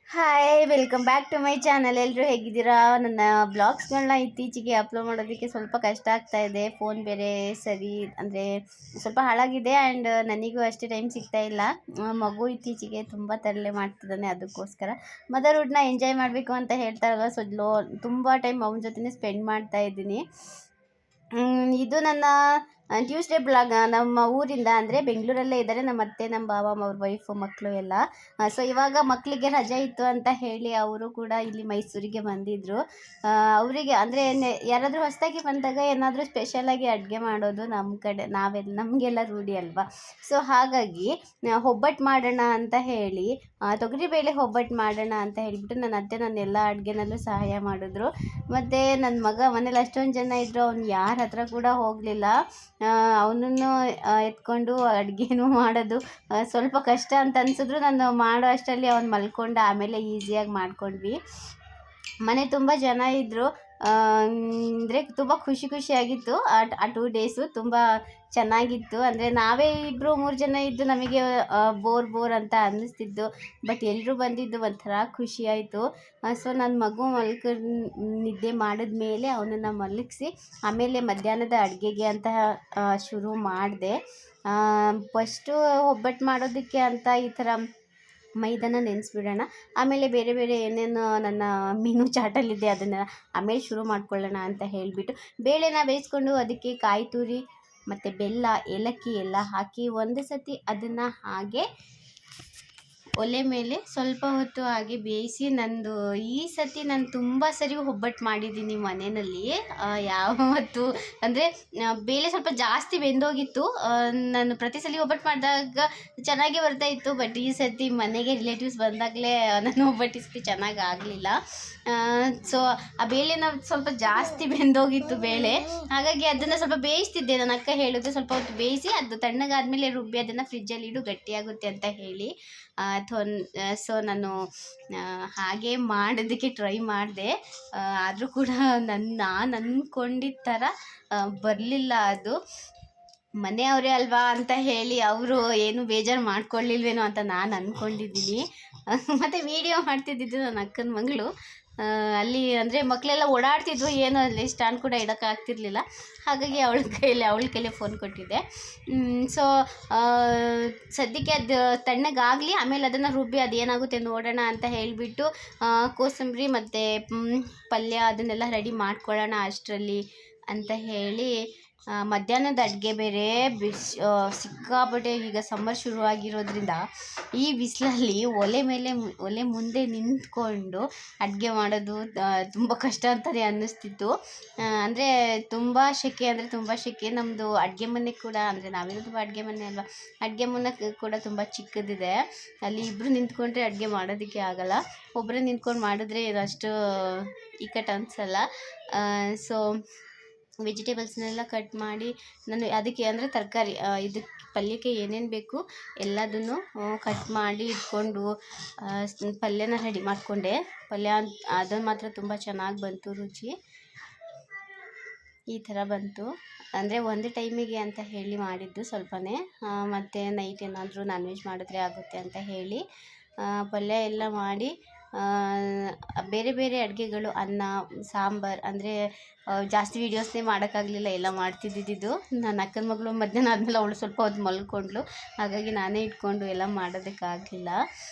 Hi welcome back to my channel. ಎಲ್ಲರೂ ಹೇಗಿದ್ದೀರಾ? ನನ್ನ ಬ್ಲಾಗ್ಸ್ಗಳನ್ನ ಇತ್ತೀಚೆಗೆ ಅಪ್ಲೋಡ್ ಮಾಡೋದಕ್ಕೆ ಸ್ವಲ್ಪ ಕಷ್ಟ ಆಗ್ತಾ ಇದೆ. ಫೋನ್ ಬೇರೆ ಸರಿ ಅಂದರೆ ಸ್ವಲ್ಪ ಹಾಳಾಗಿದೆ ಆ್ಯಂಡ್ ನನಗೂ ಅಷ್ಟೇ ಟೈಮ್ ಸಿಗ್ತಾ ಇಲ್ಲ. ಮಗು ಇತ್ತೀಚೆಗೆ ತುಂಬ ತರಲೆ ಮಾಡ್ತಿದ್ದಾನೆ, ಅದಕ್ಕೋಸ್ಕರ ಮದರ್ಹುಡ್ನ ಎಂಜಾಯ್ ಮಾಡಬೇಕು ಅಂತ ಹೇಳ್ತಾರಲ್ವ, ಸೊ ತುಂಬ ಟೈಮ್ ಅವನ ಜೊತೆನೇ ಸ್ಪೆಂಡ್ ಮಾಡ್ತಾ ಇದ್ದೀನಿ. ಇದು ನನ್ನ ಟ್ಯೂಸ್ಡೇ ಬ್ಲಾಗ್. ನಮ್ಮ ಊರಿಂದ ಅಂದರೆ ಬೆಂಗಳೂರಲ್ಲೇ ಇದ್ದಾರೆ ನಮ್ಮ ಅತ್ತೆ, ನಮ್ಮ ಬಾವ, ಅವ್ರ ವೈಫು, ಮಕ್ಕಳು ಎಲ್ಲ. ಸೊ ಇವಾಗ ಮಕ್ಕಳಿಗೆ ರಜೆ ಇತ್ತು ಅಂತ ಹೇಳಿ ಅವರು ಕೂಡ ಇಲ್ಲಿ ಮೈಸೂರಿಗೆ ಬಂದಿದ್ದರು. ಅವರಿಗೆ ಅಂದರೆ ಯಾರಾದರೂ ಹೊಸದಾಗಿ ಬಂದಾಗ ಏನಾದರೂ ಸ್ಪೆಷಲಾಗಿ ಅಡುಗೆ ಮಾಡೋದು ನಮ್ಮ ಕಡೆ ನಮಗೆಲ್ಲ ರೂಢಿ ಅಲ್ವಾ. ಸೊ ಹಾಗಾಗಿ ಒಬ್ಬಟ್ಟು ಮಾಡೋಣ ಅಂತ ಹೇಳಿ, ತೊಗರಿಬೇಳೆ ಒಬ್ಬಟ್ಟು ಮಾಡೋಣ ಅಂತ ಹೇಳಿಬಿಟ್ಟು ನನ್ನ ಅತ್ತೆ ಎಲ್ಲ ಅಡುಗೆನಲ್ಲೂ ಸಹಾಯ ಮಾಡಿದ್ರು. ಮತ್ತು ನನ್ನ ಮಗ ಮನೇಲಿ ಅಷ್ಟೊಂದು ಜನ ಇದ್ದರು, ಅವ್ನು ಯಾರ ಹತ್ರ ಕೂಡ ಹೋಗಲಿಲ್ಲ. ಅವನನ್ನು ಎತ್ಕೊಂಡು ಅಡುಗೆನೂ ಮಾಡೋದು ಸ್ವಲ್ಪ ಕಷ್ಟ ಅಂತ ಅನಿಸಿದ್ರು, ನಾನು ಮಾಡೋ ಅಷ್ಟರಲ್ಲಿ ಅವ್ನು ಮಲ್ಕೊಂಡು ಆಮೇಲೆ ಈಸಿಯಾಗಿ ಮಾಡ್ಕೊಂಡ್ವಿ. ಮನೆ ತುಂಬ ಜನ ಇದ್ದರು, ಅಂದರೆ ತುಂಬ ಖುಷಿಯಾಗಿತ್ತು. ಆ 2 ಡೇಸು ತುಂಬ ಚೆನ್ನಾಗಿತ್ತು. ಅಂದರೆ ನಾವೇ 2-3 ಜನ ಇದ್ದು ನಮಗೆ ಬೋರ್ ಅಂತ ಅನ್ನಿಸ್ತಿದ್ದು, ಬಟ್ ಎಲ್ಲರೂ ಬಂದಿದ್ದು ಒಂಥರ ಖುಷಿ ಆಯಿತು. ಸೊ ನನ್ನ ಮಗು ನಿದ್ದೆ ಮಾಡಿದ್ಮೇಲೆ ಅವನನ್ನು ಮಲಗಿಸಿ ಆಮೇಲೆ ಮಧ್ಯಾಹ್ನದ ಅಡುಗೆಗೆ ಅಂತ ಶುರು ಮಾಡಿದೆ. ಫಸ್ಟು ಒಬ್ಬಟ್ಟು ಮಾಡೋದಕ್ಕೆ ಅಂತ ಈ ಥರ ಮೈದಾನ ನೆನೆಸ್ಬಿಡೋಣ, ಆಮೇಲೆ ಬೇರೆ ಏನೇನು ನನ್ನ ಮೀನು ಚಾಟಲ್ಲಿದೆ ಅದನ್ನು ಆಮೇಲೆ ಶುರು ಮಾಡ್ಕೊಳ್ಳೋಣ ಅಂತ ಹೇಳಿಬಿಟ್ಟು ಬೇಳೆನ ಬೇಯಿಸ್ಕೊಂಡು ಅದಕ್ಕೆ ಕಾಯಿ ತುರಿ ಮತ್ತು ಬೆಲ್ಲ, ಏಲಕ್ಕಿ ಎಲ್ಲ ಹಾಕಿ ಒಂದು ಸತಿ ಅದನ್ನು ಹಾಗೆ ಒಲೆ ಮೇಲೆ ಸ್ವಲ್ಪ ಹೊತ್ತು ಹಾಗೆ ಬೇಯಿಸಿ, ಈ ಸತಿ ನಾನು ತುಂಬ ಸರಿ ಒಬ್ಬಟ್ಟು ಮಾಡಿದ್ದೀನಿ ಮನೆಯಲ್ಲಿ. ಯಾವತ್ತು ಅಂದರೆ ಬೇಳೆ ಸ್ವಲ್ಪ ಜಾಸ್ತಿ ಬೆಂದೋಗಿತ್ತು. ನಾನು ಪ್ರತಿ ಸಲ ಒಬ್ಬಟ್ಟು ಮಾಡಿದಾಗ ಚೆನ್ನಾಗೇ ಬರ್ತಾಯಿತ್ತು, ಬಟ್ ಈ ಸತಿ ಮನೆಗೆ ರಿಲೇಟಿವ್ಸ್ ಬಂದಾಗಲೇ ನಾನು ಒಬ್ಬಟ್ಟಿಸ್ತಿ ಚೆನ್ನಾಗಿ ಆಗಲಿಲ್ಲ. ಸೊ ಆ ಬೇಳೆನ ಸ್ವಲ್ಪ ಜಾಸ್ತಿ ಬೆಂದೋಗಿತ್ತು ಬೇಳೆ, ಹಾಗಾಗಿ ಅದನ್ನು ಸ್ವಲ್ಪ ಬೇಯಿಸ್ತಿದ್ದೆ. ನನ್ನ ಅಕ್ಕ ಹೇಳಿದ್ರು ಸ್ವಲ್ಪ ಹೊತ್ತು ಬೇಯಿಸಿ ಅದು ತಣ್ಣಗಾದ್ಮೇಲೆ ರುಬ್ಬಿ ಅದನ್ನು ಫ್ರಿಜ್ಜಲ್ಲಿ ಇಡು, ಗಟ್ಟಿಯಾಗುತ್ತೆ ಅಂತ ಹೇಳಿ. ಸೊ ನಾನು ಹಾಗೆ ಮಾಡೋದಕ್ಕೆ ಟ್ರೈ ಮಾಡಿದೆ, ಆದರೂ ಕೂಡ ನಾನು ಅಂದ್ಕೊಂಡಿದ್ದ ಥರ ಬರಲಿಲ್ಲ. ಅದು ಮನೆಯವರೇ ಅಲ್ವಾ ಅಂತ ಹೇಳಿ ಅವರು ಏನು ಬೇಜಾರು ಮಾಡ್ಕೊಳ್ಳಿಲ್ವೇನೋ ಅಂತ ನಾನು ಅಂದ್ಕೊಂಡಿದ್ದೀನಿ. ಮತ್ತು ವೀಡಿಯೋ ಮಾಡ್ತಿದ್ದಿದ್ದು ನನ್ನ ಅಕ್ಕನ ಮಗಳು. ಅಲ್ಲಿ ಅಂದರೆ ಮಕ್ಕಳೆಲ್ಲ ಓಡಾಡ್ತಿದ್ವು, ಏನೋ ಅಲ್ಲಿ ಸ್ಟ್ಯಾಂಡ್ ಕೂಡ ಇಡೋಕ್ಕಾಗ್ತಿರ್ಲಿಲ್ಲ, ಹಾಗಾಗಿ ಅವಳ ಕೈಲೇ ಫೋನ್ ಕೊಟ್ಟಿದ್ದೆ. ಸೊ ಸದ್ಯಕ್ಕೆ ಅದು ತಣ್ಣಗಾಗಲಿ, ಆಮೇಲೆ ಅದನ್ನು ರುಬ್ಬಿ ಅದೇನಾಗುತ್ತೆ ನೋಡೋಣ ಅಂತ ಹೇಳಿಬಿಟ್ಟು ಕೋಸಂಬರಿ ಮತ್ತು ಪಲ್ಯ ಅದನ್ನೆಲ್ಲ ರೆಡಿ ಮಾಡ್ಕೊಳ್ಳೋಣ ಅಷ್ಟರಲ್ಲಿ ಅಂತ ಹೇಳಿ. ಮಧ್ಯಾಹ್ನದ ಅಡುಗೆ ಬೇರೆ ಸಿಕ್ಕಾಪಟ್ಟೆ, ಈಗ ಸಮ್ಮರ್ ಶುರುವಾಗಿರೋದ್ರಿಂದ ಈ ಬಿಸಿಲಲ್ಲಿ ಒಲೆ ಮುಂದೆ ನಿಂತ್ಕೊಂಡು ಅಡುಗೆ ಮಾಡೋದು ತುಂಬ ಕಷ್ಟ ಅಂತಲೇ ಅನ್ನಿಸ್ತಿತ್ತು. ಅಂದರೆ ತುಂಬ ಸೆಕೆ. ನಮ್ಮದು ಅಡುಗೆ ಮನೆ ಕೂಡ, ಅಂದರೆ ನಾವಿರೋದು ಅಡುಗೆ ಮನೆ ಅಲ್ವಾ, ಅಡುಗೆ ಮನೆ ಕೂಡ ತುಂಬ ಚಿಕ್ಕದಿದೆ. ಅಲ್ಲಿ ಇಬ್ಬರು ನಿಂತ್ಕೊಂಡ್ರೆ ಅಡುಗೆ ಮಾಡೋದಕ್ಕೆ ಆಗೋಲ್ಲ, ಒಬ್ಬರೇ ನಿಂತ್ಕೊಂಡು ಮಾಡಿದ್ರೆ ಅಷ್ಟು ಇಕ್ಕಟ್ಟು ಅನಿಸಲ್ಲ. ಸೊ ವೆಜಿಟೇಬಲ್ಸ್ನೆಲ್ಲ ಕಟ್ ಮಾಡಿ ನಾನು ಅದಕ್ಕೆ ಅಂದರೆ ತರಕಾರಿ ಇದಕ್ಕೆ ಪಲ್ಯಕ್ಕೆ ಏನೇನು ಬೇಕು ಎಲ್ಲದನ್ನು ಕಟ್ ಮಾಡಿ ಇಟ್ಕೊಂಡು ಪಲ್ಯನ ರೆಡಿ ಮಾಡಿಕೊಂಡೆ. ಪಲ್ಯ ಅದನ್ನು ಮಾತ್ರ ತುಂಬ ಚೆನ್ನಾಗಿ ಬಂತು, ರುಚಿ ಈ ಥರ ಬಂತು. ಅಂದರೆ ಒಂದು ಟೈಮಿಗೆ ಅಂತ ಹೇಳಿ ಮಾಡಿದ್ದು ಸ್ವಲ್ಪನೇ, ಮತ್ತು ನೈಟ್ ಏನಾದರೂ ನಾನ್ ವೆಜ್ ಮಾಡಿದ್ರೆ ಆಗುತ್ತೆ ಅಂತ ಹೇಳಿ ಪಲ್ಯ ಎಲ್ಲ ಮಾಡಿ ಬೇರೆ ಅಡುಗೆಗಳು, ಅನ್ನ, ಸಾಂಬಾರು, ಅಂದರೆ ಜಾಸ್ತಿ ವೀಡಿಯೋಸ್ನೇ ಮಾಡೋಕ್ಕಾಗಲಿಲ್ಲ, ಎಲ್ಲ ಮಾಡ್ತಿದ್ದಿದ್ದು. ನನ್ನ ಅಕ್ಕನ ಮಗಳು ಮಧ್ಯಾಹ್ನ ಆದಮೇಲೆ ಅವಳು ಸ್ವಲ್ಪ ಹೊತ್ತು ಮಲ್ಕೊಂಡ್ಳು, ಹಾಗಾಗಿ ನಾನೇ ಇಟ್ಕೊಂಡು ಎಲ್ಲ ಮಾಡೋದಕ್ಕಾಗಲಿಲ್ಲ.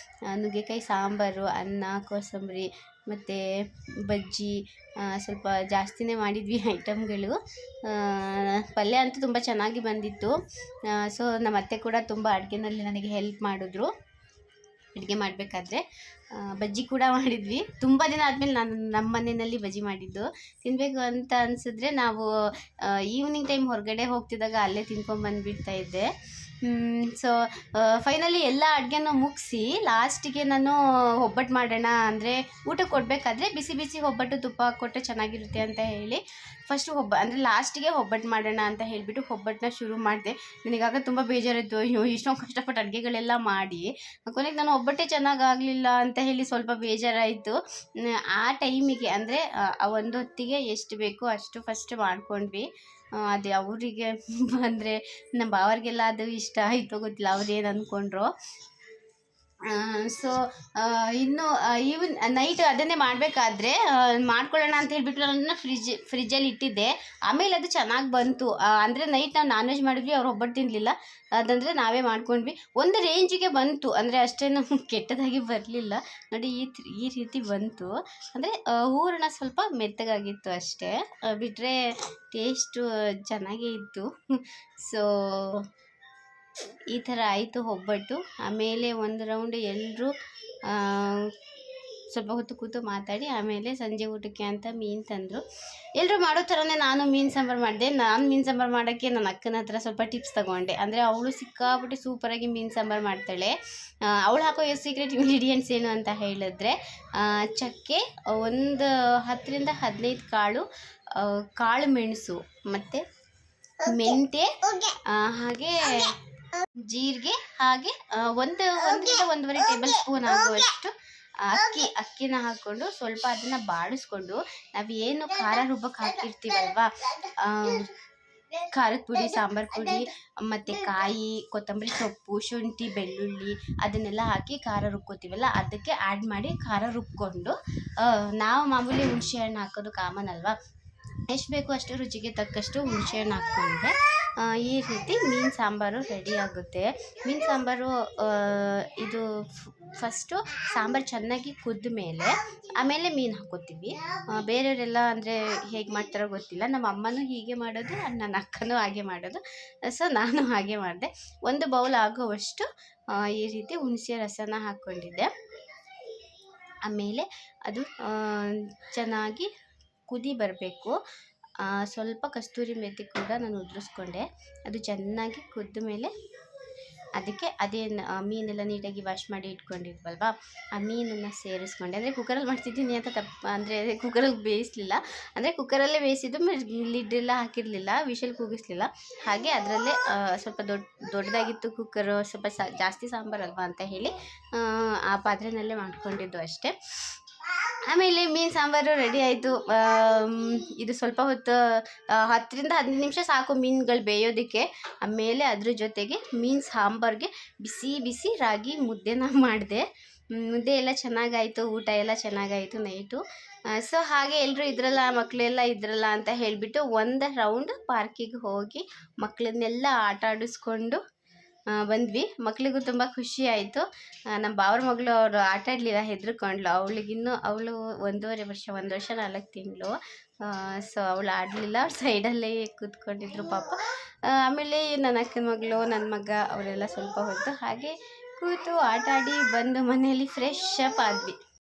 ನುಗ್ಗೆಕಾಯಿ ಸಾಂಬಾರು, ಅನ್ನ, ಕೋಸಂಬರಿ ಮತ್ತು ಬಜ್ಜಿ, ಸ್ವಲ್ಪ ಜಾಸ್ತಿನೇ ಮಾಡಿದ್ವಿ ಐಟಮ್ಗಳು. ಪಲ್ಯ ಅಂತೂ ತುಂಬ ಚೆನ್ನಾಗಿ ಬಂದಿತ್ತು. ಸೊ ನಮ್ಮ ಅತ್ತೆ ಕೂಡ ತುಂಬ ಅಡುಗೆನಲ್ಲಿ ನನಗೆ ಹೆಲ್ಪ್ ಮಾಡಿದ್ರು. ಅಡುಗೆ ಮಾಡಬೇಕಾದ್ರೆ ಬಜ್ಜಿ ಕೂಡ ಮಾಡಿದ್ವಿ. ತುಂಬ ದಿನ ಆದಮೇಲೆ ನಾನು ನಮ್ಮ ಮನೆಯಲ್ಲಿ ಬಜ್ಜಿ ಮಾಡಿದ್ದು ತಿನ್ನಬೇಕು ಅಂತ ಅನಿಸಿದ್ರೆ ನಾವು ಈವ್ನಿಂಗ್ ಟೈಮ್ ಹೊರಗಡೆ ಹೋಗ್ತಿದ್ದಾಗ ಅಲ್ಲೇ ತಿನ್ಕೊಂಬಂದುಬಿಡ್ತಾ ಇದ್ದೆ. ಸೊ ಫೈನಲಿ ಎಲ್ಲ ಅಡುಗೆನೂ ಮುಗಿಸಿ ಲಾಸ್ಟಿಗೆ ನಾನು ಒಬ್ಬಟ್ಟು ಮಾಡೋಣ, ಅಂದರೆ ಊಟ ಕೊಡಬೇಕಾದ್ರೆ ಬಿಸಿ ಒಬ್ಬಟ್ಟು ತುಪ್ಪ ಕೊಟ್ಟರೆ ಚೆನ್ನಾಗಿರುತ್ತೆ ಅಂತ ಹೇಳಿ ಫಸ್ಟು ಅಂದರೆ ಲಾಸ್ಟಿಗೆ ಒಬ್ಬಟ್ಟು ಮಾಡೋಣ ಅಂತ ಹೇಳಿಬಿಟ್ಟು ಒಬ್ಬಟ್ಟನ್ನ ಶುರು ಮಾಡಿದೆ. ನನಗಾಗ ತುಂಬ ಬೇಜಾರಿತ್ತು, ಇಷ್ಟೊಂದು ಕಷ್ಟಪಟ್ಟು ಅಡುಗೆಗಳೆಲ್ಲ ಮಾಡಿ ಕೊನೆಗೆ ನಾನು ಒಬ್ಬಟ್ಟೇ ಚೆನ್ನಾಗಾಗಲಿಲ್ಲ ಅಂತ ಹೇಳಿ ಸ್ವಲ್ಪ ಬೇಜಾರಾಯಿತು. ಆ ಟೈಮಿಗೆ ಅಂದರೆ ಒಂದು ಹೊತ್ತಿಗೆ ಎಷ್ಟು ಬೇಕೋ ಅಷ್ಟು ಫಸ್ಟ್ ಮಾಡ್ಕೊಂಡ್ವಿ. ಅದು ಅವರಿಗೆ ಅಂದರೆ ನಮ್ಮ ಭಾವರಿಗೆಲ್ಲ ಅದು ಇಷ್ಟ ಆಯಿತು, ಗೊತ್ತಿಲ್ಲ ಅವ್ರೇನು ಅಂದ್ಕೊಂಡ್ರು. ಸೊ ಇನ್ನು ಈವನ್ ನೈಟ್ ಅದನ್ನೇ ಮಾಡಬೇಕಾದ್ರೆ ಮಾಡ್ಕೊಳ್ಳೋಣ ಅಂತ ಹೇಳ್ಬಿಟ್ಟು ಅದನ್ನು ಫ್ರಿಜ್ಜಲ್ಲಿ ಇಟ್ಟಿದ್ದೆ. ಆಮೇಲೆ ಅದು ಚೆನ್ನಾಗಿ ಬಂತು. ಅಂದರೆ ನೈಟ್ ನಾವು ನಾನ್ ವೆಜ್ ಮಾಡಿದ್ವಿ, ಅವ್ರು ಒಬ್ಬಟ್ಟು ತಿನ್ನಲಿಲ್ಲ. ಅದಂದರೆ ನಾವೇ ಮಾಡ್ಕೊಂಡ್ವಿ. ಒಂದು ರೇಂಜಿಗೆ ಬಂತು, ಅಂದರೆ ಅಷ್ಟೇನು ಕೆಟ್ಟದಾಗಿ ಬರಲಿಲ್ಲ. ನೋಡಿ ಈ ರೀತಿ ಬಂತು. ಅಂದರೆ ಹೂರಣ ಸ್ವಲ್ಪ ಮೆತ್ತಗಾಗಿತ್ತು ಅಷ್ಟೇ, ಬಿಟ್ಟರೆ ಟೇಸ್ಟು ಚೆನ್ನಾಗೇ ಇತ್ತು. ಸೊ ಈ ಥರ ಆಯಿತು ಒಬ್ಬಟ್ಟು. ಆಮೇಲೆ ಒಂದು ರೌಂಡ್ ಎಲ್ಲರೂ ಸ್ವಲ್ಪ ಹೊತ್ತು ಕೂತು ಮಾತಾಡಿ ಆಮೇಲೆ ಸಂಜೆ ಊಟಕ್ಕೆ ಅಂತ ಮೀನು ತಂದರು. ಎಲ್ಲರೂ ಮಾಡೋ ಥರನೇ ನಾನು ಮೀನು ಸಾಂಬಾರು ಮಾಡಿದೆ. ನಾನು ಮೀನು ಸಾಂಬಾರು ಮಾಡೋಕ್ಕೆ ನನ್ನ ಅಕ್ಕನ ಹತ್ರ ಸ್ವಲ್ಪ ಟಿಪ್ಸ್ ತೊಗೊಂಡೆ. ಅಂದರೆ ಅವಳು ಸಿಕ್ಕಾಬಿಟ್ಟು ಸೂಪರಾಗಿ ಮೀನು ಸಾಂಬಾರು ಮಾಡ್ತಾಳೆ. ಅವಳು ಹಾಕೋ ಸೀಕ್ರೆಟ್ ಇಂಗ್ರೀಡಿಯೆಂಟ್ಸ್ ಏನು ಅಂತ ಹೇಳಿದ್ರೆ, ಚಕ್ಕೆ, ಒಂದು 10ರಿಂದ 15 ಕಾಳು ಮೆಣಸು, ಮತ್ತು ಮೆಂತ್ಯ, ಹಾಗೆ ಜೀರಿಗೆ, ಹಾಗೆ ಒಂದರಿಂದ 1.5 ಟೇಬಲ್ ಸ್ಪೂನ್ ಆಗುವಷ್ಟು ಅಕ್ಕಿನ ಹಾಕ್ಕೊಂಡು ಸ್ವಲ್ಪ ಅದನ್ನು ಬಾಡಿಸ್ಕೊಂಡು, ನಾವೇನು ಖಾರ ರುಬ್ಬಕ್ಕೆ ಹಾಕಿರ್ತೀವಲ್ವಾ, ಖಾರದ ಪುಡಿ, ಸಾಂಬಾರು ಪುಡಿ, ಮತ್ತು ಕಾಯಿ, ಕೊತ್ತಂಬರಿ ಸೊಪ್ಪು, ಶುಂಠಿ, ಬೆಳ್ಳುಳ್ಳಿ ಅದನ್ನೆಲ್ಲ ಹಾಕಿ ಖಾರ ರುಬ್ಕೋತೀವಲ್ಲ, ಅದಕ್ಕೆ ಆ್ಯಡ್ ಮಾಡಿ ಖಾರ ರುಬ್ಕೊಂಡು, ನಾವು ಮಾಮೂಲಿ ಹುಣಸೆ ಹಣ್ಣು ಹಾಕೋದು ಕಾಮನ್ ಅಲ್ವಾ, ಎಷ್ಟು ಬೇಕು ಅಷ್ಟು ರುಚಿಗೆ ತಕ್ಕಷ್ಟು ಹುಣಸೆಹಣ್ಣು ಹಾಕ್ಕೊಂಡ್ರೆ ಈ ರೀತಿ ಮೀನು ಸಾಂಬಾರು ರೆಡಿ ಆಗುತ್ತೆ. ಮೀನು ಸಾಂಬಾರು ಇದು ಫಸ್ಟು ಸಾಂಬಾರು ಚೆನ್ನಾಗಿ ಕುದ್ದ ಮೇಲೆ ಆಮೇಲೆ ಮೀನು ಹಾಕ್ಕೋತೀವಿ. ಬೇರೆಯವರೆಲ್ಲ ಅಂದರೆ ಹೇಗೆ ಮಾಡ್ತಾರೋ ಗೊತ್ತಿಲ್ಲ. ನಮ್ಮ ಅಮ್ಮನೂ ಹೀಗೆ ಮಾಡೋದು, ನನ್ನ ಅಕ್ಕನೂ ಹಾಗೆ ಮಾಡೋದು. ಸೊ ನಾನು ಹಾಗೆ ಮಾಡಿದೆ. 1 ಬೌಲ್ ಆಗುವಷ್ಟು ಈ ರೀತಿ ಹುಣಸೆ ರಸನ ಹಾಕ್ಕೊಂಡಿದ್ದೆ. ಆಮೇಲೆ ಅದು ಚೆನ್ನಾಗಿ ಕುದಿ ಬರಬೇಕು. ಸ್ವಲ್ಪ ಕಸ್ತೂರಿ ಮೆಥಿ ಕೂಡ ನಾನು ಉದುರಿಸ್ಕೊಂಡೆ. ಅದು ಚೆನ್ನಾಗಿ ಕುದ್ದ ಮೇಲೆ ಅದಕ್ಕೆ ಮೀನೆಲ್ಲ ನೀಟಾಗಿ ವಾಶ್ ಮಾಡಿ ಇಟ್ಕೊಂಡಿದ್ವಲ್ವ, ಆ ಮೀನನ್ನು ಸೇರಿಸ್ಕೊಂಡೆ. ಅಂದರೆ ಕುಕ್ಕರಲ್ಲಿ ಮಾಡ್ತಿದ್ದೀನಿ ಅಂತ ಅಂದರೆ ಕುಕ್ಕರಲ್ಲಿ ಬೇಯಿಸಲಿಲ್ಲ. ಅಂದರೆ ಕುಕ್ಕರಲ್ಲೇ ಬೇಯಿಸಿದ್ದು, ಲಿಡ್ಡೆಲ್ಲ ಹಾಕಿರಲಿಲ್ಲ, ವಿಷಲ್ ಕೂಗಿಸ್ಲಿಲ್ಲ. ಹಾಗೆ ಅದರಲ್ಲೇ ಸ್ವಲ್ಪ ದೊಡ್ಡದಾಗಿತ್ತು ಕುಕ್ಕರು, ಸ್ವಲ್ಪ ಜಾಸ್ತಿ ಸಾಂಬಾರಲ್ವ ಅಂತ ಹೇಳಿ ಆ ಪಾತ್ರೆಯಲ್ಲೇ ಮಾಡ್ಕೊಂಡಿದ್ದು ಅಷ್ಟೇ. ಆಮೇಲೆ ಮೀನು ಸಾಂಬಾರು ರೆಡಿ ಆಯಿತು. ಇದು ಸ್ವಲ್ಪ ಹೊತ್ತು 10ರಿಂದ 15 ನಿಮಿಷ ಸಾಕು ಮೀನುಗಳು ಬೇಯೋದಕ್ಕೆ. ಆಮೇಲೆ ಅದ್ರ ಜೊತೆಗೆ ಮೀನು ಸಾಂಬಾರಿಗೆ ಬಿಸಿ ಬಿಸಿ ರಾಗಿ ಮುದ್ದೆನ ಮಾಡಿದೆ. ಮುದ್ದೆ ಎಲ್ಲ ಚೆನ್ನಾಗಾಯಿತು, ಊಟ ಎಲ್ಲ ಚೆನ್ನಾಗಾಯಿತು ನೈಟು. ಸೊ ಹಾಗೆ ಎಲ್ಲರೂ ಇದ್ರಲ್ಲ, ಮಕ್ಕಳೆಲ್ಲ ಇದ್ರಲ್ಲ ಅಂತ ಹೇಳಿಬಿಟ್ಟು 1 ರೌಂಡ್ ಪಾರ್ಕಿಗೆ ಹೋಗಿ ಮಕ್ಕಳನ್ನೆಲ್ಲ ಆಟ ಆಡಿಸ್ಕೊಂಡು ಬಂದ್ವಿ. ಮಕ್ಕಳಿಗೂ ತುಂಬ ಖುಷಿ ಆಯಿತು. ನಮ್ಮ ಬಾವ್ರ ಮಗಳು ಅವರು ಆಟ ಆಡಲಿಲ್ಲ, ಹೆದರ್ಕೊಂಡ್ಳು. ಅವಳು 1.5 ವರ್ಷ, 1 ವರ್ಷ 4 ತಿಂಗಳು. ಸೊ ಅವಳು ಆಡಲಿಲ್ಲ, ಸೈಡಲ್ಲೇ ಕೂತ್ಕೊಂಡಿದ್ರು ಪಾಪ. ಆಮೇಲೆ ನನ್ನ ಅಕ್ಕನ ಮಗಳು, ನನ್ನ ಮಗ ಅವರೆಲ್ಲ ಸ್ವಲ್ಪ ಹೊತ್ತು ಹಾಗೆ ಕೂತು ಆಟ ಆಡಿ ಬಂದು ಮನೆಯಲ್ಲಿ ಫ್ರೆಶ್ ಅಪ್ ಆದ್ವಿ.